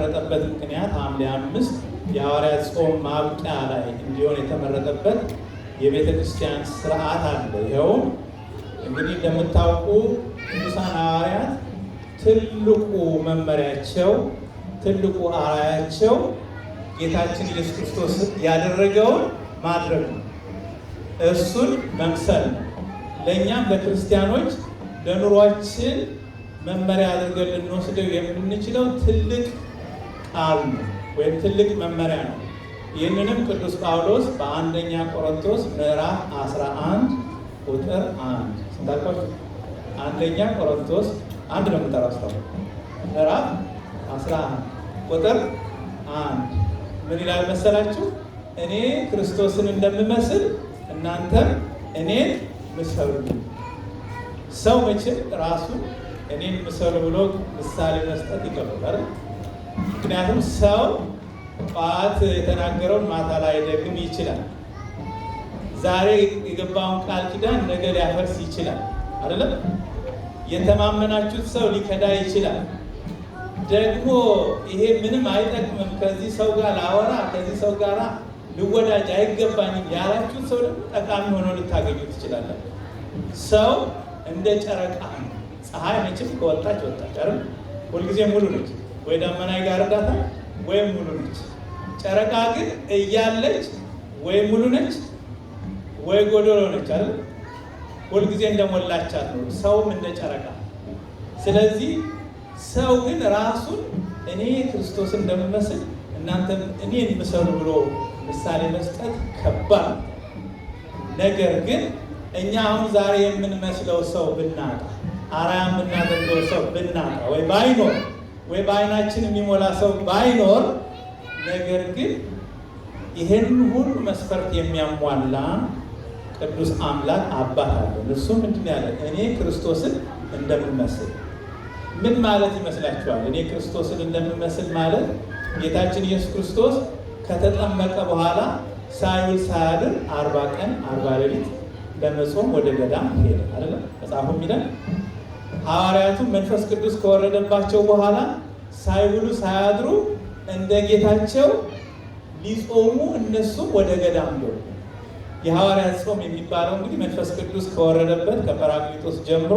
የተመረጠበት ምክንያት ሐምሌ 5 የሐዋርያት ጾም ማብቂያ ላይ እንዲሆን የተመረጠበት የቤተ ክርስቲያን ስርዓት አለ። ይኸውም እንግዲህ እንደምታውቁ ቅዱሳን ሐዋርያት ትልቁ መመሪያቸው፣ ትልቁ አርአያቸው ጌታችን ኢየሱስ ክርስቶስ ያደረገውን ማድረግ ነው። እሱን መምሰል ነው። ለእኛም ለክርስቲያኖች ለኑሯችን መመሪያ አድርገን ልንወስደው የምንችለው ትልቅ ቃል ነው ወይም ትልቅ መመሪያ ነው። ይህንንም ቅዱስ ጳውሎስ በአንደኛ ቆሮንቶስ ምዕራፍ 11 ቁጥር 1 ስንታውቃችሁ፣ አንደኛ ቆሮንቶስ 1 ነው የምጠራው ምዕራፍ 11 ቁጥር 1 ምን ይላል መሰላችሁ? እኔ ክርስቶስን እንደምመስል እናንተም እኔን ምሰሉ። ሰው መቼም ራሱ እኔን ምሰሉ ብሎ ምሳሌ መስጠት ይገባል። ምክንያቱም ሰው ጠዋት የተናገረውን ማታ ላይ ደግም ይችላል። ዛሬ የገባውን ቃል ኪዳን ነገ ሊያፈርስ ይችላል አይደለም? የተማመናችሁት ሰው ሊከዳ ይችላል። ደግሞ ይሄ ምንም አይጠቅምም፣ ከዚህ ሰው ጋር ላወራ፣ ከዚህ ሰው ጋር ልወዳጅ አይገባኝም ያላችሁት ሰው ደግሞ ጠቃሚ ሆኖ ልታገኙ ትችላለን። ሰው እንደ ጨረቃ ነው። ፀሐይ መቼም ከወጣች ወጣች አይደል? ሁልጊዜ ሙሉ ነች። ወይ ደመና ጋርዳታ ወይም ሙሉ ነች። ጨረቃ ግን እያለች ወይ ሙሉ ነች ወይ ጎዶሎ ነች አይደል? ሁልጊዜ እንደሞላቻት ነው። ሰውም እንደ ጨረቃ። ስለዚህ ሰው ግን ራሱን እኔ ክርስቶስን እንደምመስል እናንተም እኔን ምሰሉ ብሎ ምሳሌ መስጠት ከባድ። ነገር ግን እኛ አሁን ዛሬ የምንመስለው ሰው ብናጣ፣ አርአያ የምናደርገው ሰው ብናጣ፣ ወይ ባይኖር ወይ በዓይናችን የሚሞላ ሰው ባይኖር፣ ነገር ግን ይሄን ሁሉ መስፈርት የሚያሟላ ቅዱስ አምላክ አባት አለን። እሱ ምንድን ያለ? እኔ ክርስቶስን እንደምመስል። ምን ማለት ይመስላችኋል? እኔ ክርስቶስን እንደምመስል ማለት ጌታችን ኢየሱስ ክርስቶስ ከተጠመቀ በኋላ ሳይውል ሳያድር 40 ቀን 40 ሌሊት ለመጾም ወደ ገዳም ሄደ አይደል? መጽሐፉ የሚለን ሐዋርያቱ መንፈስ ቅዱስ ከወረደባቸው በኋላ ሳይውሉ ሳያድሩ እንደ ጌታቸው ሊጾሙ እነሱም ወደ ገዳም ሄዱ። የሐዋርያት ጾም የሚባለው እንግዲህ መንፈስ ቅዱስ ከወረደበት ከጰራቅሊጦስ ጀምሮ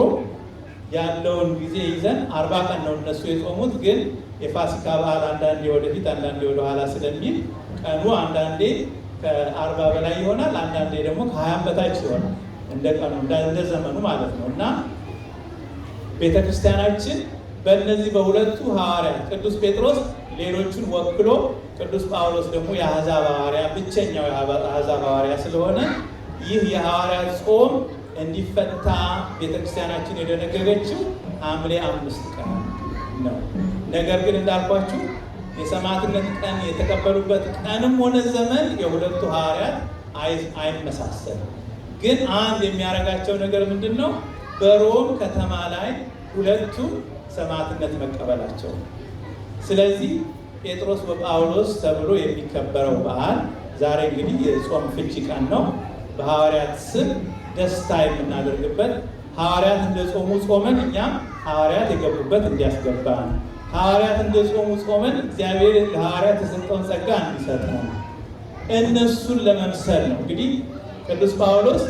ያለውን ጊዜ ይዘን 40 ቀን ነው እነሱ የጾሙት። ግን የፋሲካ በዓል አንዳንዴ ወደፊት አንዳንዴ ወደኋላ ስለሚል ቀኑ አንዳንዴ ከ40 በላይ ይሆናል፣ አንዳንዴ ደግሞ ከ20 በታች ይሆናል። እንደ ቀኑ እንደ ዘመኑ ማለት ነው። እና ቤተክርስቲያናችን በእነዚህ በሁለቱ ሐዋርያት ቅዱስ ጴጥሮስ ሌሎቹን ወክሎ፣ ቅዱስ ጳውሎስ ደግሞ የአሕዛብ ሐዋርያ ብቸኛው የአሕዛብ ሐዋርያ ስለሆነ ይህ የሐዋርያት ጾም እንዲፈታ ቤተክርስቲያናችን የደነገገችው ሐምሌ 5 ቀን ነው። ነገር ግን እንዳልኳችሁ የሰማዕትነት ቀን የተቀበሉበት ቀንም ሆነ ዘመን የሁለቱ ሐዋርያት አይመሳሰልም። ግን አንድ የሚያደርጋቸው ነገር ምንድን ነው? በሮም ከተማ ላይ ሁለቱም ሰማዕትነት መቀበላቸው። ስለዚህ ጴጥሮስ በጳውሎስ ተብሎ የሚከበረው በዓል ዛሬ እንግዲህ የጾም ፍቺ ቀን ነው። በሐዋርያት ስም ደስታ የምናደርግበት፣ ሐዋርያት እንደ ጾሙ ጾመን እኛም ሐዋርያት የገቡበት እንዲያስገባን፣ ሐዋርያት እንደ ጾሙ ጾመን እግዚአብሔር ለሐዋርያት የሰጠውን ጸጋ እንዲሰጠን እነሱን ለመምሰል ነው። እንግዲህ ቅዱስ ጳውሎስ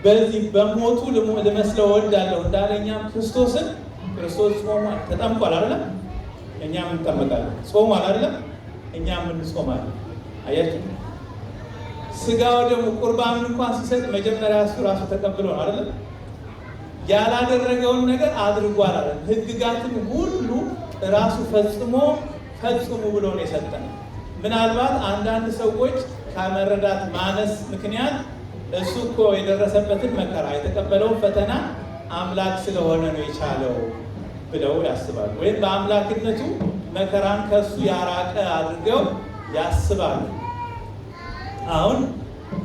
በዚህ በሞቱ ልመስለው እወዳለሁ እንዳለ እኛም ክርስቶስ ጾሟል፣ ተጠምቋል አይደለም? እኛም እንጠመቃለን። ጾሟል አይደለም? እኛም እንጾማለን። አያችሁ? ስጋው ደግሞ ቁርባኑን እንኳን ሲሰጥ መጀመሪያ እሱ ራሱ ተቀብሎ ነው አይደለም? ያላደረገውን ነገር አድርጓል አይደለም? ሕግጋትን ሁሉ ራሱ ፈጽሙ ብሎ ነው የሰጠን። ምናልባት አንዳንድ ሰዎች ከመረዳት ማነስ ምክንያት እሱ እኮ የደረሰበትን መከራ የተቀበለውን ፈተና አምላክ ስለሆነ ነው የቻለው ብለው ያስባሉ። ወይም በአምላክነቱ መከራን ከሱ ያራቀ አድርገው ያስባሉ። አሁን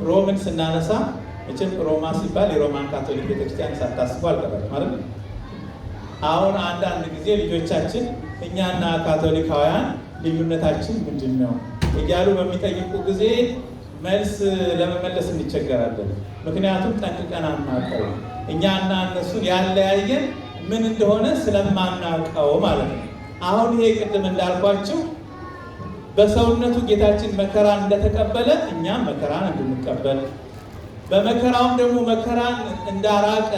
ሮምን ስናነሳ መቼም ሮማ ሲባል የሮማን ካቶሊክ ቤተክርስቲያን ሳታስቡ አልቀረም ማለት ነው። አሁን አንዳንድ ጊዜ ልጆቻችን እኛና ካቶሊካውያን ልዩነታችን ምንድን ነው እያሉ በሚጠይቁ ጊዜ መልስ ለመመለስ እንቸገራለን። ምክንያቱም ጠንቅቀን አናውቀው። እኛና እነሱን ያለያየን ምን እንደሆነ ስለማናውቀው ማለት ነው። አሁን ይሄ ቅድም እንዳልኳችሁ በሰውነቱ ጌታችን መከራን እንደተቀበለ እኛም መከራን እንድንቀበል በመከራውም ደግሞ መከራን እንዳራቀ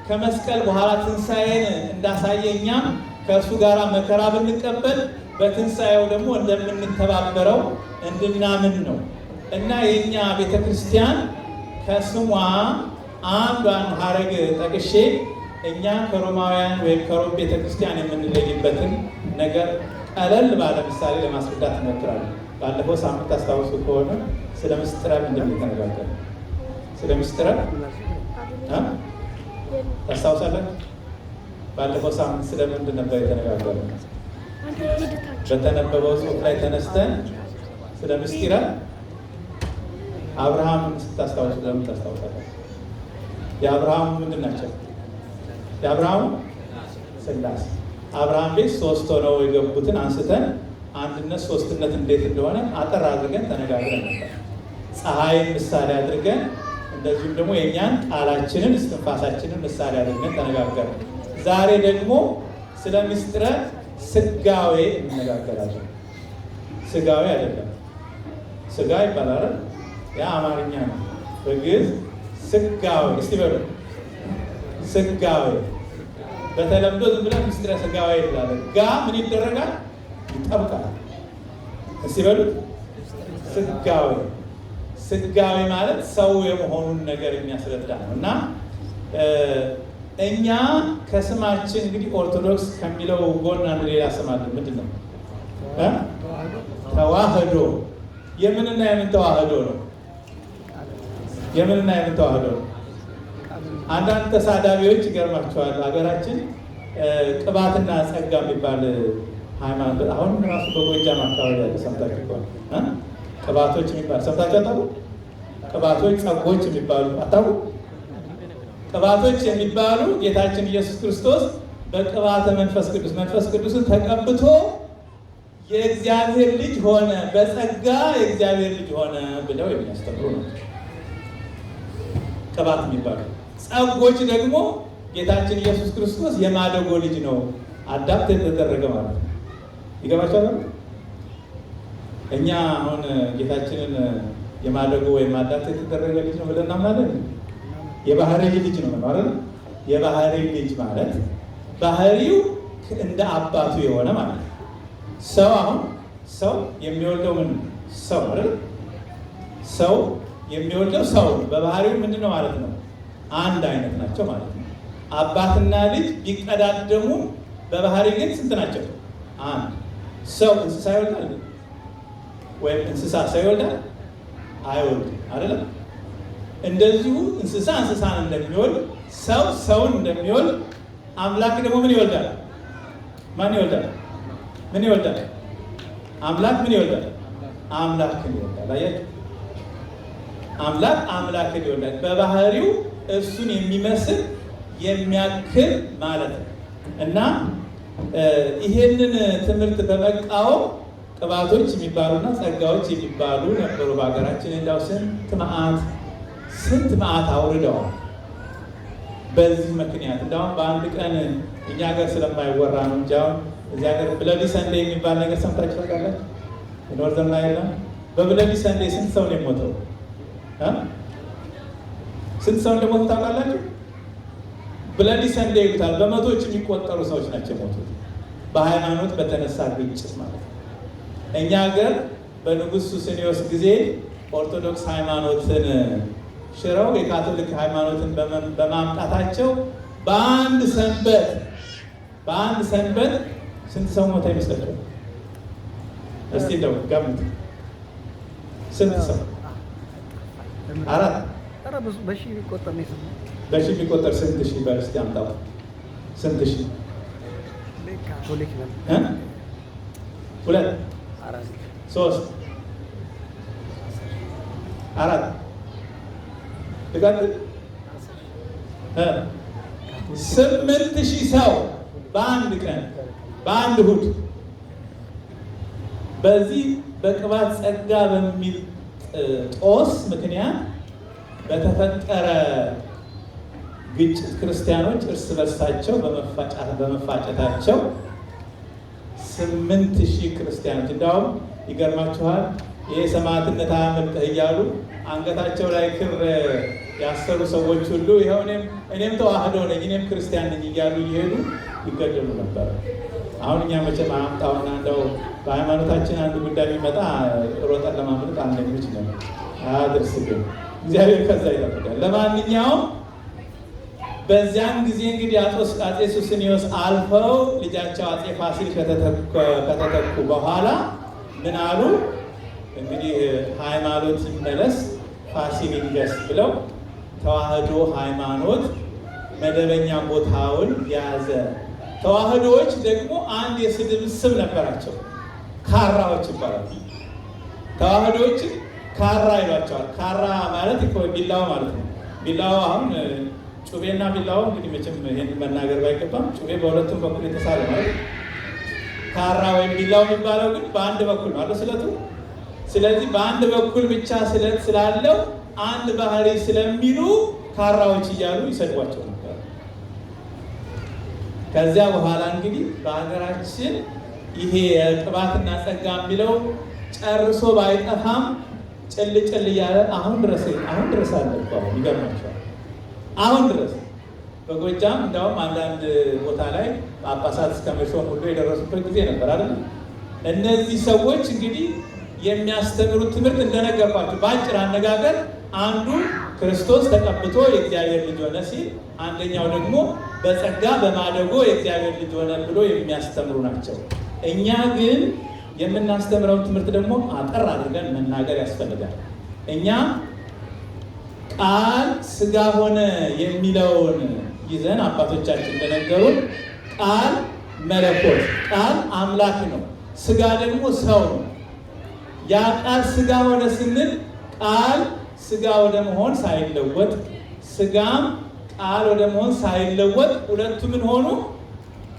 ከመስቀል በኋላ ትንሣኤን እንዳሳየ እኛም ከእሱ ጋር መከራ ብንቀበል በትንሣኤው ደግሞ እንደምንተባበረው እንድናምን ነው እና የእኛ ቤተክርስቲያን ከስሟ አንዷን ሐረግ ጠቅሼ እኛ ከሮማውያን ወይም ከሮም ቤተክርስቲያን የምንለይበትን ነገር ቀለል ባለ ምሳሌ ለማስረዳት እሞክራለሁ። ባለፈው ሳምንት አስታውሱ ከሆነ ስለ ምስጢረ ምንድን ነው የተነጋገርነው? ስለ ምስጢረ ታስታውሳለህ? ባለፈው ሳምንት ስለ ምንድን ነበር የተነጋገርነው? በተነበበው ጽሑፍ ላይ ተነስተን ስለ ምስጢረ አብርሃም ስታስታውሱ ለምን ታስታውሳለህ? የአብርሃም ምንድን ናቸው? የአብርሃም ሥላሴ። አብርሃም ቤት ሶስት ሆነው የገቡትን አንስተን አንድነት ሶስትነት እንዴት እንደሆነ አጠር አድርገን ተነጋግረን ነበር። ፀሐይን ምሳሌ አድርገን እንደዚሁም ደግሞ የእኛን ቃላችንን እስትንፋሳችንን ምሳሌ አድርገን ተነጋገርን። ዛሬ ደግሞ ስለ ምስጢረ ስጋዌ እንነጋገራለን። ስጋዌ አይደለም፣ ስጋ ይባላል። ያ አማርኛ ነው። በግዕዝ ስጋዌ። እስቲ በሉ ስጋዌ። በተለምዶ ዝም ብለን ምስጢረ ስጋዌ ይላል። ጋ ምን ይደረጋል? ይጠብቃል። እስቲ በሉ ስጋዌ። ስጋዌ ማለት ሰው የመሆኑን ነገር የሚያስረዳ ነው እና እኛ ከስማችን እንግዲህ ኦርቶዶክስ ከሚለው ጎን አንድ ሌላ ስም አለ። ምንድን ነው? ተዋህዶ። የምንና የምን ተዋህዶ ነው? የምንና የምን ተዋህዶ ነው? አንዳንድ ተሳዳቢዎች ይገርማቸዋል። ሀገራችን ቅባትና ጸጋ የሚባል ሃይማኖት አሁን ራሱ በጎጃም አካባቢ ያለ ሰምታችሁ ከሆነ ቅባቶች የሚባል ሰምታችሁ አታውቁ? ቅባቶች ጸጎች የሚባሉ አታውቁ? ቅባቶች የሚባሉ ጌታችን ኢየሱስ ክርስቶስ በቅባተ መንፈስ ቅዱስን ተቀብቶ የእግዚአብሔር ልጅ ሆነ፣ በጸጋ የእግዚአብሔር ልጅ ሆነ ብለው የሚያስተምሩ ነው ቅባት የሚባሉ። ጸጎች ደግሞ ጌታችን ኢየሱስ ክርስቶስ የማደጎ ልጅ ነው፣ አዳፕት የተደረገ ማለት ነው። ይገባችኋል? እኛ አሁን ጌታችንን የማደጎ ወይም አዳፕት የተደረገ ልጅ ነው ብለን እናምናለን። የባህሪ ልጅ ነው ማለት ነው። የባህሪ ልጅ ማለት ባህሪው እንደ አባቱ የሆነ ማለት ነው። ሰው አሁን ሰው የሚወልደው ምን ሰው አይደል? ሰው የሚወልደው ሰው በባህሪው ምንድን ነው ማለት ነው? አንድ አይነት ናቸው ማለት ነው። አባትና ልጅ ቢቀዳደሙ በባህሪ ግን ስንት ናቸው? አንድ። ሰው እንስሳ ይወልዳል ወይም እንስሳ ሰው ይወልዳል? አይወልድም አይደለም? እንደዚሁ እንስሳ እንስሳን እንደሚወልድ ሰው ሰውን እንደሚወልድ አምላክ ደግሞ ምን ይወልዳል? ማን ይወልዳል? ምን ይወልዳል? አምላክ ምን ይወልዳል? አምላክን ይወልዳል። አያችሁ? አምላክ አምላክን ይወልዳል። በባህሪው እሱን የሚመስል የሚያክል ማለት ነው እና ይሄንን ትምህርት በመቃወም ቅባቶች የሚባሉና ጸጋዎች የሚባሉ ነበሩ በሀገራችን። እንዳው ስንት መዓት አውርደዋል በዚህ ምክንያት። እንዳውም በአንድ ቀን እኛ ሀገር ስለማይወራ ነው እንጂ አሁን እዚህ ሀገር ብለዲ ሰንዴ የሚባል ነገር ሰምታችሁ ታውቃላችሁ? ኖርዘርን አይርላንድ በብለዲ ሰንዴ ስንት ሰው ነው የሞተው? ስንት ሰው እንደሞቱ ታውቃላችሁ? ብለዲ ሰንዴ ይሉታል። በመቶዎች የሚቆጠሩ ሰዎች ናቸው የሞቱት በሃይማኖት በተነሳ ግጭት ማለት ነው። እኛ ሀገር በንጉሥ ሱስንዮስ ጊዜ ኦርቶዶክስ ሃይማኖትን ሽረው የካቶሊክ ሃይማኖትን በማምጣታቸው በአንድ ሰንበት ስንት ሰው ሞተ ይመስላችኋል? እስቲ እንደው ገምቱ። ስንት ሰው? አራት። በሺህ የሚቆጠር ነው። በሺህ የሚቆጠር ስንት ሺህ በል እስቲ አምጣው። ስንት ሺህ? ሁለት፣ ሶስት፣ አራት ልቀጥል። 8,000 ሰው በአንድ ቀን በአንድ እሑድ በዚህ በቅባት ጸጋ በሚል ጦስ ምክንያት በተፈጠረ ግጭት ክርስቲያኖች እርስ በርሳቸው በመፋጨታቸው 8,000 ክርስቲያኖች እንዳውም ይገርማችኋል ይሄ ሰማዕትነት አያመልጥህ እያሉ አንገታቸው ላይ ክር ያሰሩ ሰዎች ሁሉ ይኸው እኔም ተዋህዶ ነኝ እኔም ክርስቲያን ነኝ እያሉ እየሄዱ ይገደሉ ነበር። አሁን እኛ መቼም አምጣውና እንደው በሃይማኖታችን አንድ ጉዳይ ቢመጣ ሮጠን ለማምለጥ አንደኞች ነን። አድርስ ግን እግዚአብሔር ከዛ ይጠብቃል። ለማንኛውም በዚያን ጊዜ እንግዲህ አፄ ሱስንዮስ አልፈው ልጃቸው አፄ ፋሲል ከተተኩ በኋላ ምን አሉ? እንግዲህ ሃይማኖት ይመለስ ፋሲል ይንገስ ብለው ተዋህዶ ሃይማኖት መደበኛ ቦታውን ያዘ። ተዋህዶዎች ደግሞ አንድ የስድብ ስም ነበራቸው፣ ካራዎች ይባላሉ። ተዋህዶዎች ካራ ይሏቸዋል። ካራ ማለት ቢላዋ ማለት ነው። ቢላዋ አሁን ጩቤና ቢላዋ እንግዲህ መቼም ይሄን መናገር ባይገባም ጩቤ በሁለቱም በኩል የተሳለ ማለት ካራ ወይም ቢላው የሚባለው ግን በአንድ በኩል ማለት ስለቱ። ስለዚህ በአንድ በኩል ብቻ ስለት ስላለው አንድ ባህሪ ስለሚሉ ካራዎች እያሉ ይሰድቧቸው ነበር። ከዚያ በኋላ እንግዲህ በሀገራችን ይሄ ቅባትና ጸጋ የሚለው ጨርሶ ባይጠፋም ጭል ጭል እያለ አሁን ድረስ አለ። ይገርማቸዋል። አሁን ድረስ በጎጃም እንዳውም አንዳንድ ቦታ ላይ ጳጳሳት እስከ መሾም ሁሉ የደረሱበት ጊዜ ነበር አይደል? እነዚህ ሰዎች እንግዲህ የሚያስተምሩት ትምህርት እንደነገርኳቸው በአጭር አነጋገር አንዱ ክርስቶስ ተቀብቶ የእግዚአብሔር ልጅ ሆነ ሲል፣ አንደኛው ደግሞ በጸጋ በማደጎ የእግዚአብሔር ልጅ ሆነ ብሎ የሚያስተምሩ ናቸው። እኛ ግን የምናስተምረውን ትምህርት ደግሞ አጠር አድርገን መናገር ያስፈልጋል። እኛ ቃል ሥጋ ሆነ የሚለውን ይዘን አባቶቻችን እንደነገሩን ቃል መለኮት፣ ቃል አምላክ ነው፣ ሥጋ ደግሞ ሰው ነው። ያ ቃል ሥጋ ሆነ ስንል ቃል ሥጋ ወደ መሆን ሳይለወጥ፣ ሥጋም ቃል ወደ መሆን ሳይለወጥ ሁለቱ ምን ሆኑ?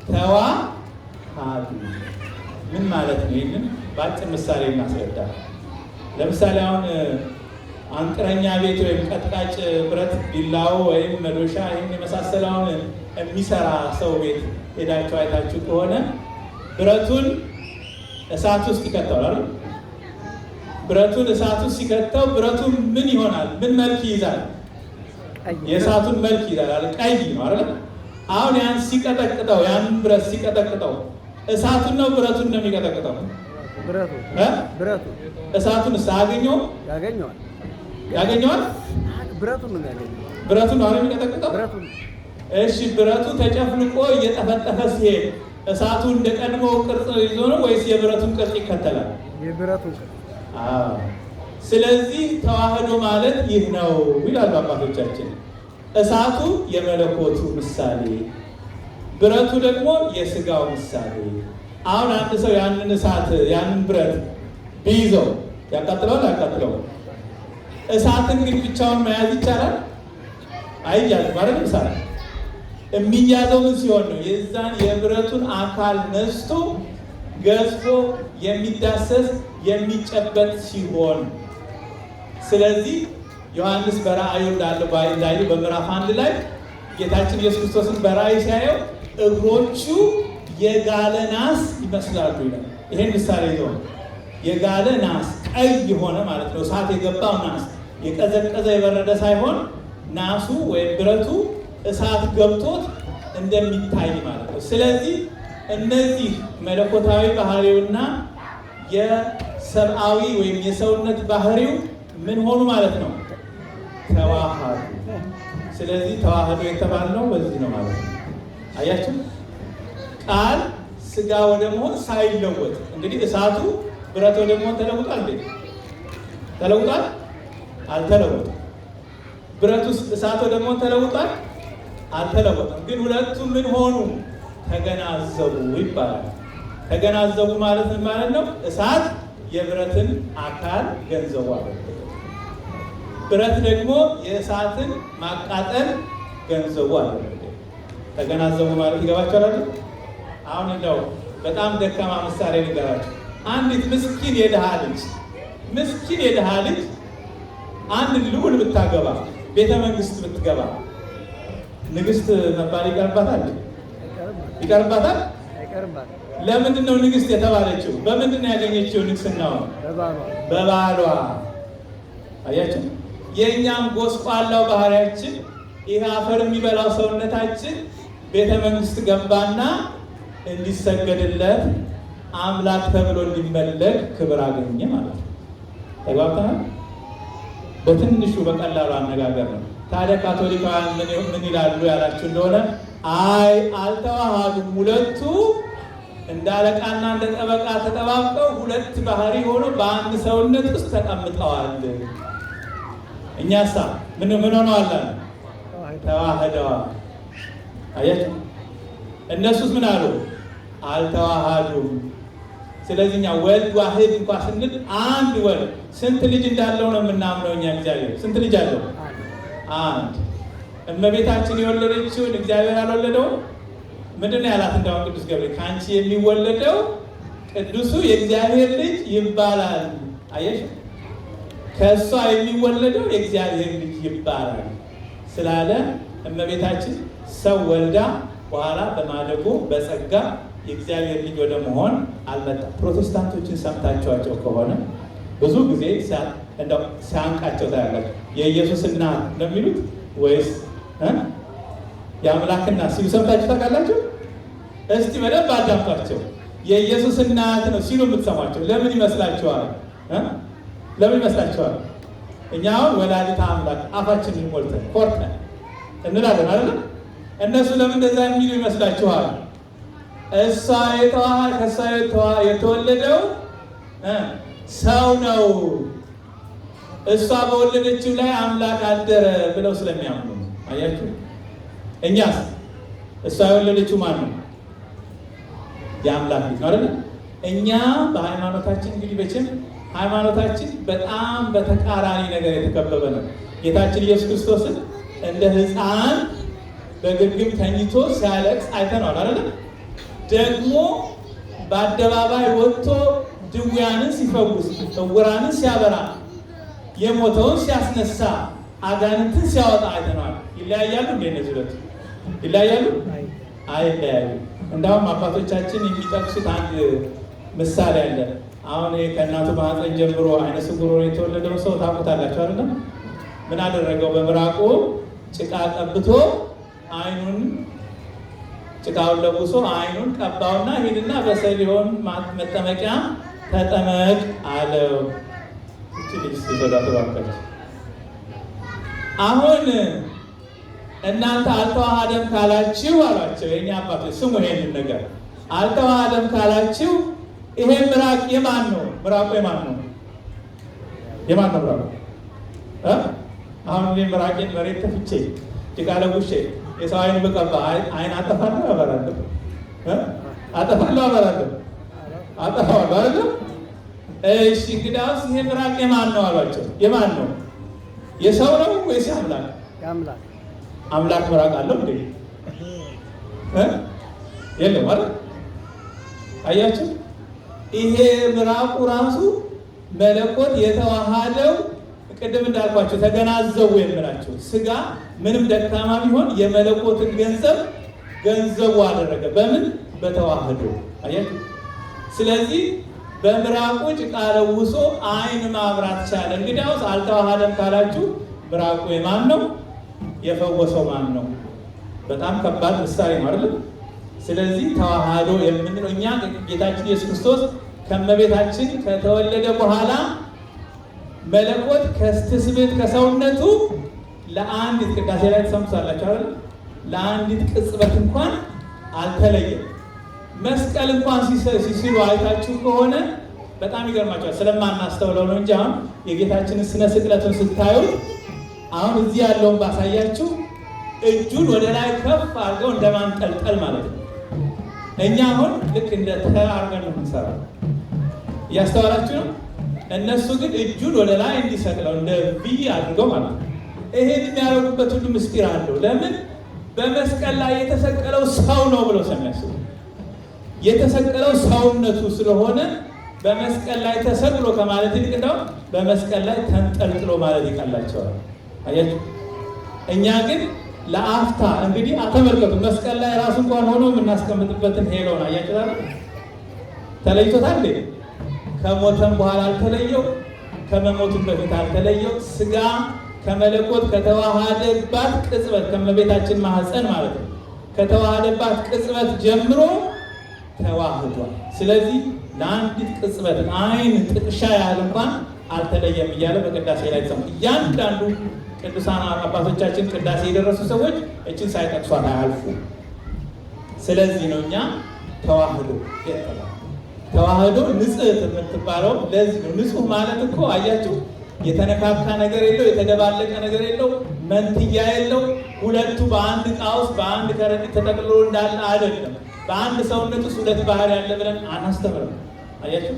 ተዋሃዱ። ምን ማለት ነው? ይህንን በአጭር ምሳሌ እናስረዳ። ለምሳሌ አሁን አንጥረኛ ቤት ወይም ቀጥቃጭ ብረት ቢላው ወይም መዶሻ ይህን የመሳሰለውን የሚሰራ ሰው ቤት ሄዳችሁ አይታችሁ ከሆነ ብረቱን እሳት ውስጥ ይከተዋል አይደል? ብረቱን እሳት ውስጥ ሲከተው ብረቱ ምን ይሆናል? ምን መልክ ይይዛል? የእሳቱን መልክ ይይዛል። ቀይ ነው አይደል? አሁን ያን ሲቀጠቅጠው ያንን ብረት ሲቀጠቅጠው እሳቱን ነው ብረቱን ነው የሚቀጠቅጠው? ብረቱ እሳቱን ያገኘዋል? ብረቱን ነው የሚያገኘው። ብረቱን ነው የሚቀጠቅጠው? እሺ፣ ብረቱ ተጨፍልቆ እየጠፈጠፈ ሲሄድ እሳቱ እንደ ቀድሞ ቅርጽ ይዞ ነው ወይስ የብረቱን ቅርጽ ይከተላል? የብረቱን ቅርጽ። ስለዚህ ተዋህዶ ማለት ይህ ነው ይላሉ አባቶቻችን። እሳቱ የመለኮቱ ምሳሌ፣ ብረቱ ደግሞ የሥጋው ምሳሌ። አሁን አንድ ሰው ያንን እሳት ያንን ብረት ቢይዘው ያቃጥለዋል? አያቃጥለውም? እሳትን ግን ብቻውን መያዝ ይቻላል? አይያዝም ማለት ነው። እሳት የሚያዘው ምን ሲሆን ነው? የዛን የብረቱን አካል ነስቶ ገዝፎ የሚዳሰስ የሚጨበጥ ሲሆን። ስለዚህ ዮሐንስ በራእዩ እንዳለ በምዕራፍ 1 ላይ ጌታችን ኢየሱስ ክርስቶስን በራእይ ሲያየው እግሮቹ የጋለ ናስ ይመስላሉ ይላል። ይሄን ምሳሌ ይዘው የጋለ ናስ ቀይ የሆነ ማለት ነው። እሳት የገባው ናስ የቀዘቀዘ የበረደ ሳይሆን ናሱ ወይም ብረቱ እሳት ገብቶት እንደሚታይ ማለት ነው። ስለዚህ እነዚህ መለኮታዊ ባህሪውና የሰብአዊ ወይም የሰውነት ባህሪው ምን ሆኑ ማለት ነው? ተዋሃዱ። ስለዚህ ተዋህዶ የተባልነው በዚህ ነው ማለት ነው። አያችሁ፣ ቃል ሥጋ ወደ መሆን ሳይለወጥ። እንግዲህ እሳቱ ብረት ወደ መሆን ተለውጧል እንዴ? ተለውጧል? አልተለወጠም። ብረት ውስጥ እሳት ወደ መሆን ተለውጧል? አልተለወጠም። ግን ሁለቱም ምን ሆኑ? ተገናዘቡ ይባላል። ተገናዘቡ ማለት ምን ማለት ነው? እሳት የብረትን አካል ገንዘቡ አደረገ። ብረት ደግሞ የእሳትን ማቃጠል ገንዘቡ አደረገ። ተገናዘቡ ማለት ይገባችኋል? አሁን እንደው በጣም ደካማ ምሳሌ ንገራችሁ። አንዲት ምስኪን የድሃ ልጅ አንድ ልዑል ብታገባ፣ ቤተ መንግስት ብትገባ ንግስት መባል ይቀርባታል? ይቀርባታል? ለምንድን ነው ንግስት የተባለችው? በምንድን ነው ያገኘችው ንግስናው? በባሏ። አያችሁ፣ የእኛም ጎስቋላው ባህሪያችን ይህ አፈር የሚበላው ሰውነታችን ቤተ መንግስት ገባና እንዲሰገድለት አምላክ ተብሎ እንዲመለክ ክብር አገኘ ማለት ነው። ተግባብተናል? በትንሹ በቀላሉ አነጋገር ነው። ታዲያ ካቶሊካውያን ምን ይላሉ ያላችሁ እንደሆነ አይ አልተዋሃዱም፣ ሁለቱ እንደ አለቃና እንደ ጠበቃ ተጠባብቀው ሁለት ባህሪ ሆኖ በአንድ ሰውነት ውስጥ ተቀምጠዋል። እኛሳ ምን ሆነዋል? ተዋህደዋል። አያችሁ፣ እነሱስ ምን አሉ? አልተዋሃዱም። ስለዚህ እኛ ወልድ ዋህድ እንኳን ስንል አንድ ወልድ ስንት ልጅ እንዳለው ነው የምናምነው እኛ። እግዚአብሔር ስንት ልጅ አለው? አንድ። እመቤታችን የወለደችውን እግዚአብሔር አልወለደውም? ምንድን ነው ያላት? እንዳውም ቅዱስ ገብርኤል ከአንቺ የሚወለደው ቅዱሱ የእግዚአብሔር ልጅ ይባላል። አየሽ፣ ከእሷ የሚወለደው የእግዚአብሔር ልጅ ይባላል ስላለ እመቤታችን ሰው ወልዳ በኋላ በማደጎ በጸጋ የእግዚአብሔር ልጅ ወደ መሆን አልመጣም። ፕሮቴስታንቶችን ሰምታችኋቸው ከሆነ ብዙ ጊዜ ሲያንቃቸው ታያላችሁ። የኢየሱስ እናት ነው የሚሉት ወይስ የአምላክ እናት ሲሉ ሰምታችሁ ታውቃላችሁ? እስቲ በደንብ አዳምጧቸው። የኢየሱስ እናት ነው ሲሉ የምትሰሟቸው ለምን ይመስላችኋል? ለምን ይመስላችኋል? እኛ አሁን ወላዲተ አምላክ አፋችንን ሞልተን ኮርተን እንላለን አይደለም? እነሱ ለምን እንደዛ የሚሉ ይመስላችኋል? እሷ ከእሷ የተወለደው ሰው ነው፣ እሷ በወለደችው ላይ አምላክ አደረ ብለው ስለሚያምኑ። አያችሁ፣ እኛስ እሷ የወለደችው ማን ነው? የአምላክ ልጅ ነው አይደል? እኛ በሃይማኖታችን እንግዲህ በችም ሃይማኖታችን በጣም በተቃራኒ ነገር የተከበበ ነው። ጌታችን ኢየሱስ ክርስቶስን እንደ ሕፃን በግርግም ተኝቶ ሲያለቅስ አይተነዋል አይደል? ደግሞ በአደባባይ ወጥቶ ድውያንን ሲፈውስ፣ ዕውራንን ሲያበራ፣ የሞተውን ሲያስነሳ፣ አጋንንትን ሲያወጣ አይተነዋል። ይለያያሉ እንዴ? እነዚህ ሁለቱ ይለያያሉ? አይለያዩ። እንዳውም አባቶቻችን የሚጠቅሱት አንድ ምሳሌ አለ። አሁን ከእናቱ ማህፀን ጀምሮ አይነ ስውር ሆኖ የተወለደው ሰው ታውቁታላችሁ አይደለም? ምን አደረገው? በምራቁ ጭቃ ቀብቶ አይኑን ጭቃውን ለብሶ አይኑን ቀባውና ሂድና በሰሊሆን መጠመቂያ ተጠመቅ አለው። እቺ ልጅ ሲተዳደራለች። አሁን እናንተ አልተዋሃደም ካላችሁ አሏቸው የኛ አባቶች፣ ስሙ ይሄንን ነገር አልተዋሃደም ካላችሁ ይሄ ምራቅ የማን ነው? ምራቁ የማን ነው? የማን ነው ምራቁ? አሁን እኔ ምራቄን መሬት ተፍቼ ጭቃ ለብሼ የሰው አይን በቀባ አይን አጠፋለሁ አበራለሁ? አጠፋለሁ አበራለሁ? አጠፋለሁ አይደል? እሺ እንግዲያውስ ይሄ ምራቅ የማን ነው አሏቸው። የማን ነው? የሰው ነው ወይስ አምላክ? የአምላክ። አምላክ ምራቅ አለው እንዴ? የለም አይደል? አያችሁ፣ ይሄ ምራቁ ራሱ መለኮት የተዋሃደው ቅድም እንዳልኳቸው ተገናዘቡ የምላቸው ስጋ ምንም ደካማ ቢሆን የመለኮትን ገንዘቡ አደረገ። በምን? በተዋህዶ። አያችሁ። ስለዚህ በምራቁ ጭቃ ለውሶ አይን ማብራት ቻለ። እንግዲያውስ አልተዋሃደም ካላችሁ ምራቁ የማን ነው? የፈወሰው ማን ነው? በጣም ከባድ ምሳሌ ነው አይደል? ስለዚህ ተዋህዶ የምንለው እኛ ጌታችን ኢየሱስ ክርስቶስ ከእመቤታችን ከተወለደ በኋላ መለኮት ከስትስብእት ከሰውነቱ ለአንዲት ቅዳሴ ላይ ተሰምቷላችሁ አይደል? ለአንዲት ቅጽበት እንኳን አልተለየም። መስቀል እንኳን ሲስሉ አይታችሁ ከሆነ በጣም ይገርማችኋል። ስለማናስተውለው ነው እንጂ አሁን የጌታችንን ስነ ስቅለቱን ስታዩት አሁን እዚህ ያለውን ባሳያችሁ እጁን ወደ ላይ ከፍ አድርገው እንደማንጠልጠል ማለት ነው። እኛ አሁን ልክ እንደ ተራ አድርገን ነው የምንሰራው። እያስተዋላችሁ ነው። እነሱ ግን እጁን ወደ ላይ እንዲሰቅለው እንደ ቪ አድርገው ማለት ነው። ይሄን የሚያደርጉበት ሁሉ ምስጢር አለው። ለምን? በመስቀል ላይ የተሰቀለው ሰው ነው ብለው ስለሚያስቡ የተሰቀለው ሰውነቱ ስለሆነ በመስቀል ላይ ተሰቅሎ ከማለት ይልቅ እንደው በመስቀል ላይ ተንጠልጥሎ ማለት ይቀላቸዋል። አያችሁ። እኛ ግን ለአፍታ እንግዲህ ተመልከቱ፣ መስቀል ላይ ራሱ እንኳን ሆኖ የምናስቀምጥበትን ሄሎን አያችሁ አይደል? ተለይቶታል። ከሞተም በኋላ አልተለየው፣ ከመሞቱም በፊት አልተለየው። ስጋ ከመለኮት ከተዋሃደባት ቅጽበት ከመቤታችን ማህፀን ማለት ነው ከተዋሃደባት ቅጽበት ጀምሮ ተዋህዷል። ስለዚህ ለአንዲት ቅጽበት አይን ጥቅሻ ያህል እንኳን አልተለየም እያለ በቅዳሴ ላይ ተሰሙ። እያንዳንዱ ቅዱሳን አባቶቻችን ቅዳሴ የደረሱ ሰዎች እችን ሳይጠቅሷት አያልፉ። ስለዚህ ነው እኛ ተዋህዶ የተባለው። ተዋህዶ ንጽሕት የምትባለው ለዚህ ነው። ንጹህ ማለት እኮ አያችሁ የተነካካ ነገር የለው፣ የተደባለቀ ነገር የለው፣ መንትያ የለው። ሁለቱ በአንድ ዕቃ ውስጥ በአንድ ከረጢት ተጠቅልሎ እንዳለ አይደለም። በአንድ ሰውነት ውስጥ ሁለት ባህሪ ያለ ብለን አናስተምርም። አያችሁ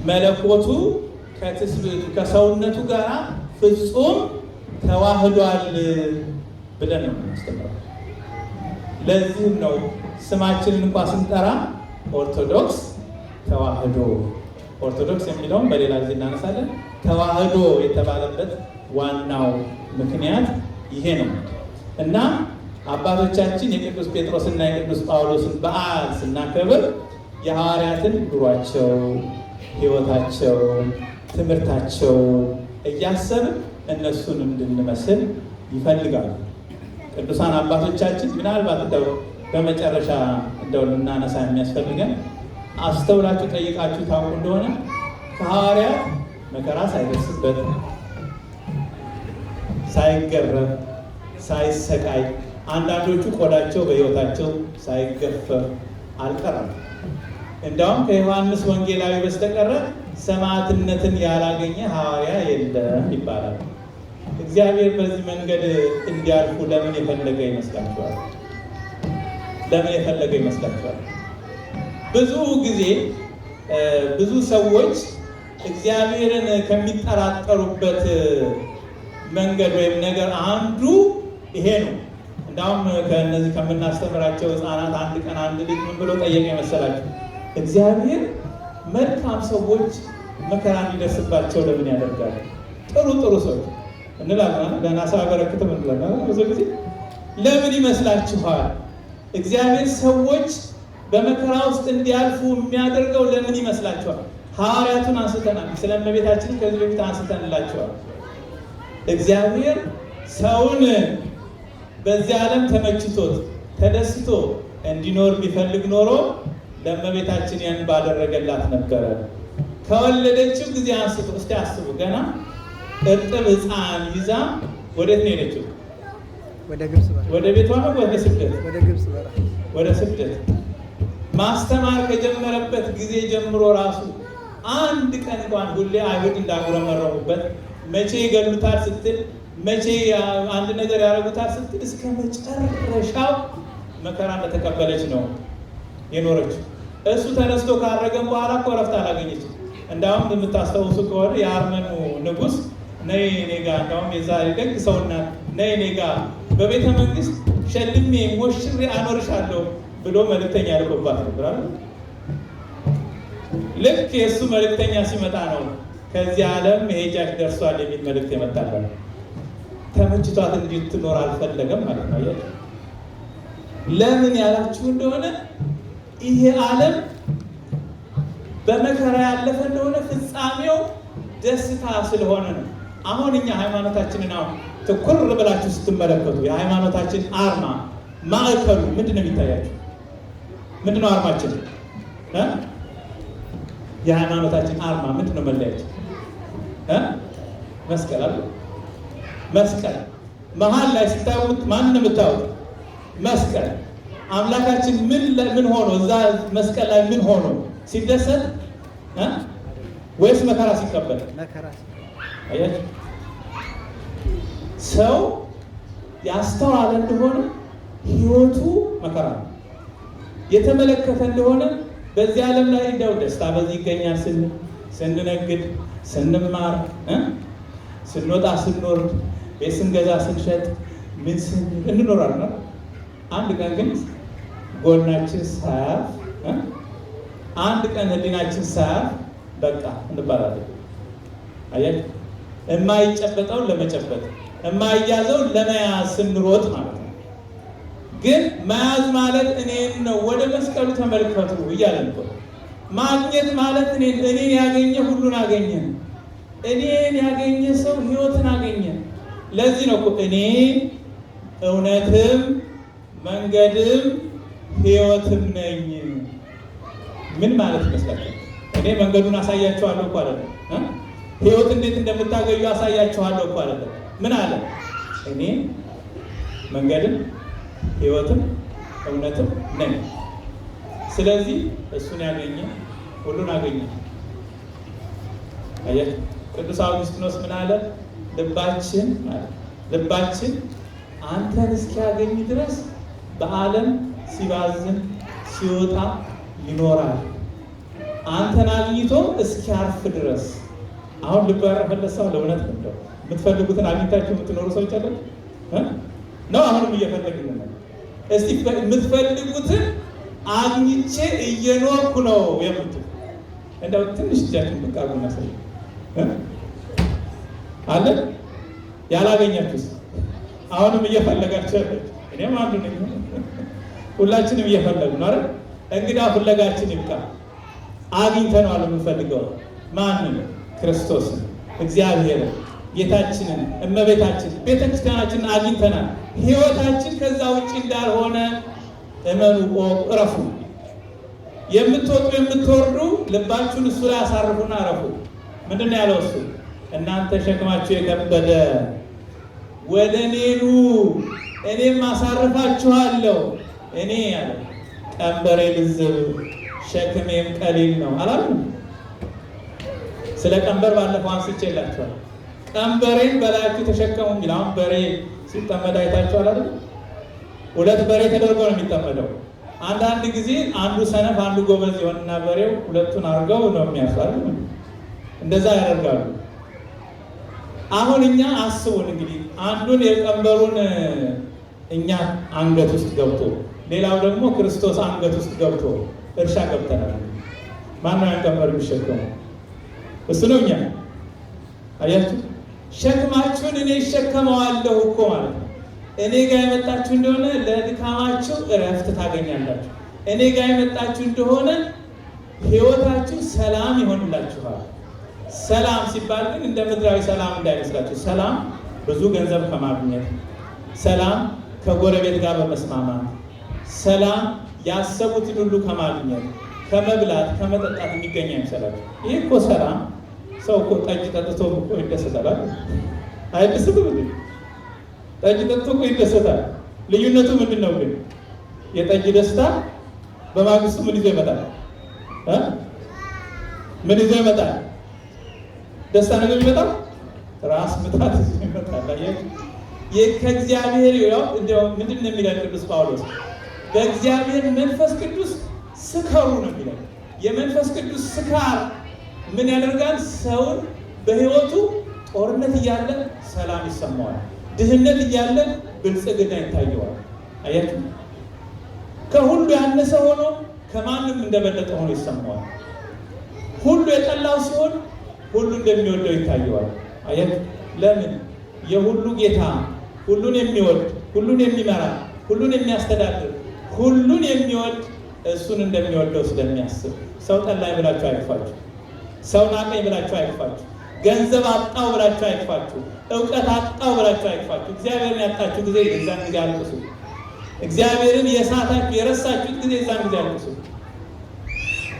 መለኮቱ ከትስብእቱ ከሰውነቱ ጋር ፍጹም ተዋህዷል ብለን ነው የምናስተምረው። ለዚህም ነው ስማችንን እንኳን ስንጠራ ኦርቶዶክስ ተዋህዶ፣ ኦርቶዶክስ የሚለውን በሌላ ጊዜ እናነሳለን። ተዋህዶ የተባለበት ዋናው ምክንያት ይሄ ነው እና አባቶቻችን የቅዱስ ጴጥሮስና የቅዱስ ጳውሎስን በዓል ስናከብር የሐዋርያትን ኑሯቸው፣ ሕይወታቸው፣ ትምህርታቸው እያሰብን እነሱን እንድንመስል ይፈልጋሉ። ቅዱሳን አባቶቻችን ምናልባት እንደው በመጨረሻ እንደው ልናነሳ የሚያስፈልገን አስተውላችሁ ጠይቃችሁ ታውቁ እንደሆነ ከሐዋርያት መከራ ሳይደርስበት ሳይገረፍ ሳይሰቃይ አንዳንዶቹ ቆዳቸው በሕይወታቸው ሳይገፈር አልቀረም። እንዲያውም ከዮሐንስ ወንጌላዊ በስተቀረ ሰማዕትነትን ያላገኘ ሐዋርያ የለም ይባላል። እግዚአብሔር በዚህ መንገድ እንዲያልፉ ለምን የፈለገ ይመስላችኋል? ለምን የፈለገ ይመስላችኋል? ብዙ ጊዜ ብዙ ሰዎች እግዚአብሔርን ከሚጠራጠሩበት መንገድ ወይም ነገር አንዱ ይሄ ነው። እንዳውም ከእነዚህ ከምናስተምራቸው ሕፃናት አንድ ቀን አንድ ልጅ ምን ብሎ ጠየቀ መሰላችሁ? እግዚአብሔር መልካም ሰዎች መከራ እንዲደርስባቸው ለምን ያደርጋል? ጥሩ ጥሩ ሰዎች እንላለን፣ ገና ሰው አበረክትም እንላለን። ብዙ ጊዜ ለምን ይመስላችኋል? እግዚአብሔር ሰዎች በመከራ ውስጥ እንዲያልፉ የሚያደርገው ለምን ይመስላችኋል? ሐዋርያቱን አንስተናል። ስለ እመቤታችን ከዚህ በፊት አንስተንላቸዋል። እግዚአብሔር ሰውን በዚህ ዓለም ተመችቶት ተደስቶ እንዲኖር ቢፈልግ ኖሮ ለእመቤታችን ያን ባደረገላት ነበረ። ከወለደችው ጊዜ አንስቶ እስቲ አስቡ፣ ገና እርጥብ ሕፃን ይዛ ወዴት ነው የሄደችው? ወደ ግብጽ በረሃ። ወደ ቤቷ ነው ወደ ስደት? ወደ ግብጽ በረሃ። ወደ ስደት። ማስተማር ከጀመረበት ጊዜ ጀምሮ ራሱ አንድ ቀን እንኳን ሁሌ አይሁድ እንዳጉረመረሙበት መቼ ይገሉታል ስትል መቼ አንድ ነገር ያደርጉታል ስትል እስከ መጨረሻው መከራ እንደተቀበለች ነው የኖረችው። እሱ ተነስቶ ካረገም በኋላ እኮ እረፍት አላገኘችም። እንዳውም የምታስታውሱ ከሆነ የአርመኑ ንጉሥ ነይ እኔ ጋ፣ እንዳውም የዛሬ ደግ ሰውና ነይ እኔ ጋ በቤተ መንግስት ሸልሜ ሞሽሬ አኖርሻለሁ ብሎ መልእክተኛ ልኮባት ነበር። ልክ የእሱ መልእክተኛ ሲመጣ ነው ከዚህ ዓለም መሄጃሽ ደርሷል የሚል መልእክት የመጣላት። ተመችቷት እንድትኖር አልፈለገም ማለት ነው። ለምን ያላችሁ እንደሆነ ይሄ ዓለም በመከራ ያለፈ እንደሆነ ፍጻሜው ደስታ ስለሆነ ነው። አሁን እኛ ሃይማኖታችንን አሁን ትኩር ብላችሁ ስትመለከቱ የሃይማኖታችን አርማ ማዕከሉ ምንድን ነው የሚታያችሁ? ምንድን ነው አርማችን? የሃይማኖታችን አርማ ምንድን ነው መለያችን? መስቀል አለ። መስቀል መሀል ላይ ስታዩት ማንን ነው የምታዩት? መስቀል። አምላካችን ምን ሆኖ እዛ መስቀል ላይ ምን ሆኖ ሲደሰት ወይስ መከራ ሲቀበል? መከራ። አያችሁ፣ ሰው ያስተዋለ እንደሆነ ህይወቱ መከራ ነው። የተመለከተ እንደሆነ በዚህ ዓለም ላይ እንደው ደስታ በዚህ ይገኛል ስንነግድ፣ ስንማር፣ ስንወጣ፣ ስንወርድ፣ ቤት ስንገዛ፣ ስንሸጥ ምን እንኖራለን። አንድ ቀን ግን ጎናችን ሳያርፍ አንድ ቀን ህሊናችን ሳያርፍ በቃ እንባላለን። አያችሁ፣ የማይጨበጠውን ለመጨበጥ የማይያዘውን ለመያዝ ስንሮጥ ማለት ነው። ግን መያዝ ማለት እኔን ነው፣ ወደ መስቀሉ ተመልከቱ እያለን እኮ ማግኘት ማለት እኔን ያገኘ ሁሉን አገኘ። እኔን ያገኘ ሰው ሕይወትን አገኘ። ለዚህ ነው እኮ እኔ እውነትም መንገድም ሕይወትም ነኝ። ምን ማለት ይመስላችኋል? እኔ መንገዱን አሳያችኋለሁ እኮ አይደለም። ሕይወት እንዴት እንደምታገኙ አሳያችኋለሁ እኮ አይደለም። ምን አለ? እኔ መንገድም ሕይወትም እውነትም ነኝ። ስለዚህ እሱን ያገኘ ሁሉን አገኘ። አያችሁ፣ ቅዱስ አውግስጢኖስ ምን አለ? ልባችን አንተን እስኪያገኝ ድረስ በዓለም ሲባዝን ሲወጣ ይኖራል፣ አንተን አግኝቶ እስኪያርፍ ድረስ። አሁን ልብ ያረፈለት ሰው ለእውነት ነው። የምትፈልጉትን አግኝታችሁ የምትኖሩ ሰዎች አለ ነው። አሁንም እየፈለግን ነው። እስቲ የምትፈልጉትን አግኝቼ እየኖርኩ ነው የምትሉ እንደው ትንሽ እጃችሁን ብቃሉ መሰለኝ አለ። ያላገኛችሁስ አሁንም እየፈለጋችሁ ያለ እኔም አንዱ ነኝ። ሁላችንም እየፈለግን ነው አይደል? እንግዲህ ፍለጋችን ይብቃ። አግኝተነዋል የምንፈልገው ማንን? ክርስቶስን፣ እግዚአብሔርን፣ ጌታችንን፣ እመቤታችን፣ ቤተክርስቲያናችንን አግኝተናል። ሕይወታችን ከዛ ውጭ እንዳልሆነ እመኑ፣ እረፉ። የምትወጡ የምትወርዱ ልባችሁን እሱ ላይ አሳርፉና እረፉ። ምንድን ነው ያለው እሱ? እናንተ ሸክማችሁ የከበደ ወደ እኔ ኑ እኔም አሳርፋችኋለሁ። እኔ ያለ ቀንበሬ ልዝብ ሸክሜም ቀሊል ነው አላለም? ስለ ቀንበር ባለፈው አንስቼላችኋል። ቀንበሬን በላያችሁ ተሸከሙ የሚል። አሁን በሬ ሲጠመድ አይታችኋል አይደል? ሁለት በሬ ተደርጎ ነው የሚጠመደው። አንዳንድ ጊዜ አንዱ ሰነፍ አንዱ ጎበዝ ይሆንና በሬው ሁለቱን አድርገው ነው የሚያስዋል። እንደዛ ያደርጋሉ። አሁን እኛ አስቡን እንግዲህ አንዱን የቀንበሩን እኛ አንገት ውስጥ ገብቶ ሌላው ደግሞ ክርስቶስ አንገት ውስጥ ገብቶ እርሻ ገብተናል። ማነው ያን ቀንበር የሚሸከመው? እሱ ነው። እኛ አያችሁ፣ ሸክማችሁን እኔ እሸከመዋለሁ እኮ ማለት ነው። እኔ ጋር የመጣችሁ እንደሆነ ለድካማችሁ እረፍት ታገኛላችሁ። እኔ ጋር የመጣችሁ እንደሆነ ሕይወታችሁ ሰላም ይሆንላችኋል። ሰላም ሲባል ግን እንደ ምድራዊ ሰላም እንዳይመስላችሁ። ሰላም ብዙ ገንዘብ ከማግኘት፣ ሰላም ከጎረቤት ጋር በመስማማት፣ ሰላም ያሰቡትን ሁሉ ከማግኘት፣ ከመብላት ከመጠጣት የሚገኝ አይመስላችሁ። ይህ እኮ ሰላም ሰው እኮ ጠጅ ጠጥቶ እኮ ይደሰታል አይደሰትም? ጠጅ ጠጥቶ እኮ ይደሰታል። ልዩነቱ ምንድን ነው ግን? የጠጅ ደስታ በማግስቱ ምን ይዞ ይመጣል? ምን ይዞ ይመጣል? ደስታ ነገር ይመጣል፣ ራስ ምታት ይዞ ይመጣል። ከእግዚአብሔር ያው እንደው ምንድን ነው የሚለው ቅዱስ ጳውሎስ? በእግዚአብሔር መንፈስ ቅዱስ ስከሩ ነው የሚለው። የመንፈስ ቅዱስ ስካር ምን ያደርጋል? ሰውን በሕይወቱ ጦርነት እያለ ሰላም ይሰማዋል፣ ድህነት እያለ ብልጽግና ይታየዋል። አያችሁ፣ ከሁሉ ያነሰ ሆኖ ከማንም እንደበለጠ ሆኖ ይሰማዋል። ሁሉ የጠላው ሲሆን ሁሉ እንደሚወደው ይታየዋል። አያችሁ፣ ለምን? የሁሉ ጌታ፣ ሁሉን የሚወድ፣ ሁሉን የሚመራ፣ ሁሉን የሚያስተዳድር፣ ሁሉን የሚወድ እሱን እንደሚወደው ስለሚያስብ። ሰው ጠላኝ ብላችሁ አይክፋችሁ። ሰው ናቀኝ ብላችሁ አይክፋችሁ። ገንዘብ አጣው ብላችሁ አይክፋችሁ። እውቀት አጣው ብላችሁ አይክፋችሁ። እግዚአብሔርን ያጣችሁ ጊዜ የዛን ጊዜ አልቅሱ። እግዚአብሔርን የሳታችሁ የረሳችሁት ጊዜ የዛን ጊዜ አልቅሱ።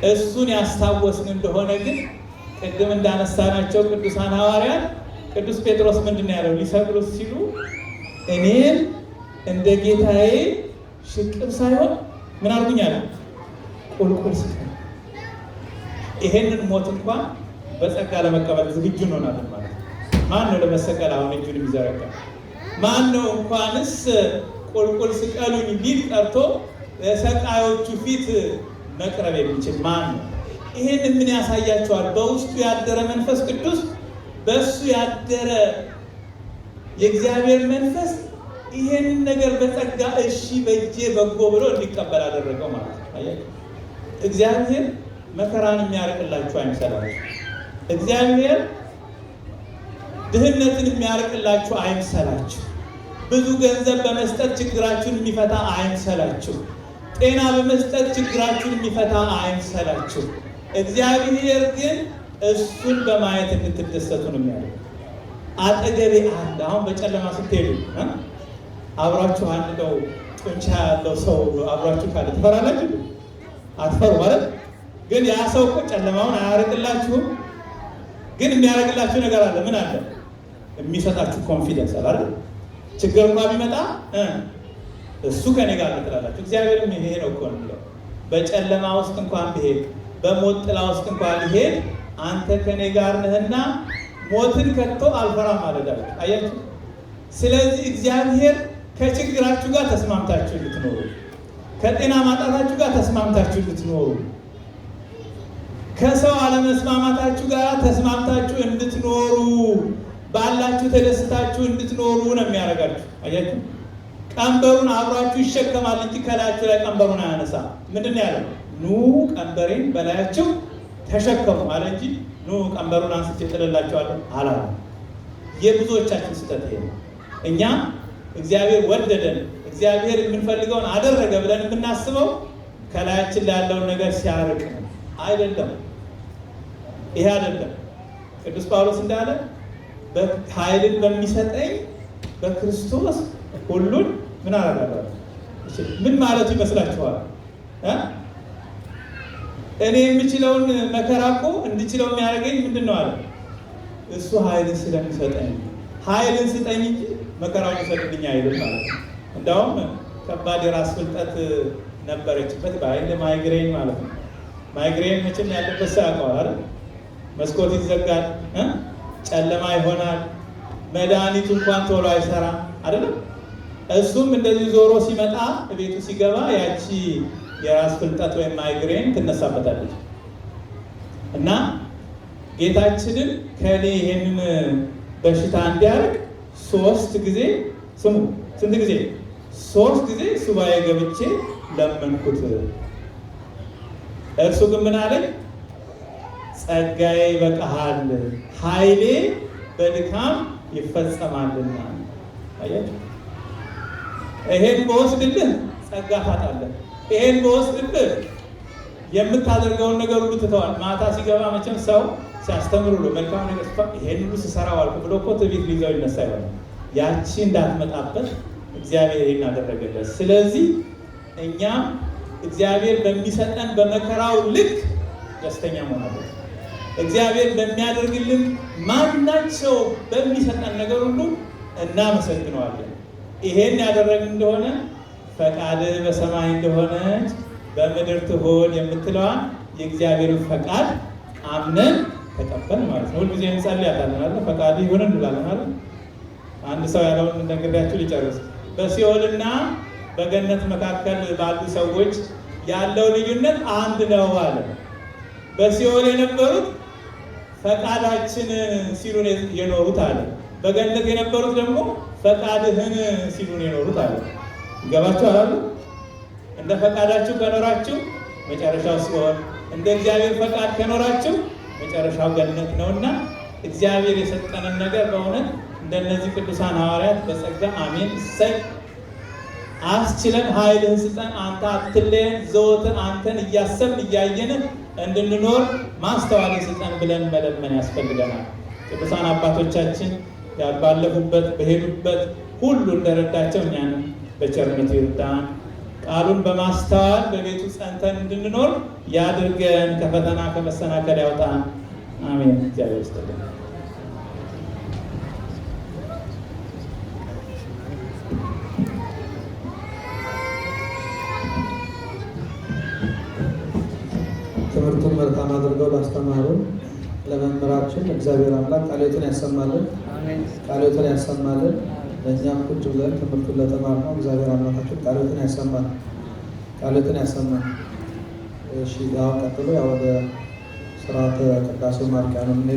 እሱን ያስታወስን እንደሆነ ግን ቅድም እንዳነሳናቸው ቅዱሳን ሐዋርያት ቅዱስ ጴጥሮስ ምንድን ነው ያለው? ሊሰቅሉት ሲሉ እኔን እንደ ጌታዬ ሽቅብ ሳይሆን ምን አድርጉኝ አለ? ቁልቁል ስቀል። ይሄንን ሞት እንኳን በጸጋ ለመቀበል ዝግጁ እንሆናለን ማለት ነው። ማን ነው ለመሰቀል አሁን እጁን የሚዘረጋ? ማን ነው እንኳንስ ቁልቁል ስቀሉኝ ሊል ቀርቶ ሰቃዮቹ ፊት መቅረብ የሚችል ማን ነው? ይሄን ምን ያሳያቸዋል? በውስጡ ያደረ መንፈስ ቅዱስ፣ በእሱ ያደረ የእግዚአብሔር መንፈስ ይሄንን ነገር በጸጋ እሺ በእጄ በጎ ብሎ እንዲቀበል አደረገው ማለት ነው። አያችሁ፣ እግዚአብሔር መከራን የሚያርቅላችሁ አይምሰላችሁ። እግዚአብሔር ድህነትን የሚያርቅላችሁ አይምሰላችሁ። ብዙ ገንዘብ በመስጠት ችግራችሁን የሚፈታ አይምሰላችሁ። ጤና በመስጠት ችግራችሁን የሚፈታ አይምሰላችሁ። እግዚአብሔር ግን እሱን በማየት እንድትደሰቱ ነው የሚያደርገው። አጠገቤ አለ። አሁን በጨለማ ስትሄዱ አብራችሁ አንድ ነው ጡንቻ ያለው ሰው አብራችሁ ካለ ትፈራላችሁ? አትፈሩ ማለት ግን ያ ሰው እኮ ጨለማውን አያርቅላችሁም። ግን የሚያደርግላችሁ ነገር አለ። ምን አለ? የሚሰጣችሁ ኮንፊደንስ አለ አይደል? ችግር እንኳን ቢመጣ እሱ ከኔ ጋር ነው ትላላችሁ። እግዚአብሔርም ይሄ ነው እኮ ነው። በጨለማ ውስጥ እንኳን ብሄድ፣ በሞት ጥላ ውስጥ እንኳን ብሄድ አንተ ከኔ ጋር ነህና ሞትን ከቶ አልፈራም አለዳል። አያችሁ? ስለዚህ እግዚአብሔር ከችግራችሁ ጋር ተስማምታችሁ ልትኖሩ፣ ከጤና ማጣታችሁ ጋር ተስማምታችሁ ልትኖሩ፣ ከሰው አለመስማማታችሁ ጋር ተስማምታችሁ እንድትኖሩ፣ ባላችሁ ተደስታችሁ እንድትኖሩ ነው የሚያደርጋችሁ። አያችሁ? ቀንበሩን አብራችሁ ይሸከማል እንጂ ከላያችሁ ላይ ቀንበሩን አያነሳ። ምንድን ያለው? ኑ ቀንበሬን በላያችሁ ተሸከሙ አለ እንጂ ኑ ቀንበሩን አንስቼ ጥልላችኋለሁ አላለም። የብዙዎቻችን ስህተት ይሄ ነው። እኛ እግዚአብሔር ወደደን፣ እግዚአብሔር የምንፈልገውን አደረገ ብለን የምናስበው ከላያችን ላይ ያለውን ነገር ሲያርቅ አይደለም። ይሄ አይደለም። ቅዱስ ጳውሎስ እንዳለ ኃይልን በሚሰጠኝ በክርስቶስ ሁሉን ምን አደርጋለሁ? ምን ማለቱ ይመስላችኋል? እኔ የምችለውን መከራ እኮ እንድችለው የሚያደርገኝ ምንድን ነው አለ? እሱ ኃይልን ስለሚሰጠኝ። ኃይልን ስጠኝ እንጂ መከራውን ይሰጥልኝ አይልም ማለት ነው። እንዳውም ከባድ የራስ ፍልጠት ነበረችበት፣ በኃይል ማይግሬን ማለት ነው። ማይግሬን መቼም ያለበት ሰው ያውቀዋል አይደል? መስኮት ይዘጋል፣ ጨለማ ይሆናል፣ መድኃኒቱ እንኳን ቶሎ አይሰራም አይደለም። እሱም እንደዚህ ዞሮ ሲመጣ ቤቱ ሲገባ ያቺ የራስ ፍልጠት ወይም ማይግሬን ትነሳበታለች። እና ጌታችንን ከኔ ይሄንን በሽታ እንዲያርቅ 3 ጊዜ ስሙ፣ ስንት ጊዜ? 3 ጊዜ ሱባኤ ገብቼ ለመንኩት። እርሱ ግን ምን አለኝ? ጸጋዬ ይበቃሃል፣ ኃይሌ በድካም ይፈጸማልና። አያችሁ? ይሄን በወስድልህ ጸጋ ታጣለህ። ይሄን በወስድልህ የምታደርገውን ነገር ሁሉ ትተዋል። ማታ ሲገባ መቼም ሰው ሲያስተምር ሁሉ መልካም ነገር ይሄን ሁሉ ስሰራው አልኩ ብሎ እኮ ትዕቢት ሊይዘው ይነሳ ይሆናል። ያቺ እንዳትመጣበት እግዚአብሔር ይሄን አደረገለት። ስለዚህ እኛም እግዚአብሔር በሚሰጠን በመከራው ልክ ደስተኛ መሆን አለብን። እግዚአብሔር በሚያደርግልን ማናቸው በሚሰጠን ነገር ሁሉ እናመሰግነዋለን። ይሄን ያደረግን እንደሆነ ፈቃድህ በሰማይ እንደሆነች በምድር ትሆን የምትለዋን የእግዚአብሔርን ፈቃድ አምነን ተቀበል ማለት ነው። ሁልጊዜ እንጸልያለን አይደል? ፈቃድህ ይሁን እንላለን አይደል? አንድ ሰው ያለውን እንደነገርያችሁ ሊጨርስ። በሲኦልና በገነት መካከል ባሉ ሰዎች ያለው ልዩነት አንድ ነው አለ። በሲኦል የነበሩት ፈቃዳችንን ሲሉን የኖሩት አለ። በገነት የነበሩት ደግሞ ፈቃድህን ሲሉን የኖሩት አለ። ይገባችሁ አላሉ? እንደ ፈቃዳችሁ ከኖራችሁ መጨረሻው ሲኦል፣ እንደ እግዚአብሔር ፈቃድ ከኖራችሁ መጨረሻው ገነት ነውና እግዚአብሔር የሰጠንን ነገር በእውነት እንደነዚህ ቅዱሳን ሐዋርያት በጸጋ አሜን እሰይ አስችለን ኃይልህን ስጠን፣ አንተ አትለየን፣ ዘወትር አንተን እያሰብን እያየንን እንድንኖር ማስተዋልን ስጠን ብለን መለመን ያስፈልገናል። ቅዱሳን አባቶቻችን ባለፉበት በሄዱበት ሁሉ እንደረዳቸው እኛንም በቸርነቱ ይርዳን። ቃሉን በማስተዋል በቤቱ ጸንተን እንድንኖር ያድርገን። ከፈተና ከመሰናከል ያውጣን። አሜን። እግዚአብሔር ይስጥልን። ትምህርቱን መልካም አድርገው ላስተማሩን ለመምህራችን እግዚአብሔር አምላክ ቃልዎትን ያሰማልን፣ ቃልዎትን ያሰማልን። ለእኛም ቁጭ ብለን ትምህርቱን ለተማርነው እግዚአብሔር አምላካችን ቃልዎትን ያሰማል፣ ቃልዎትን ያሰማል። እሺ፣ አሁን ቀጥሎ ወደ ስርዓተ ቅዳሴው ማርቂያ ነው የምንሄደው።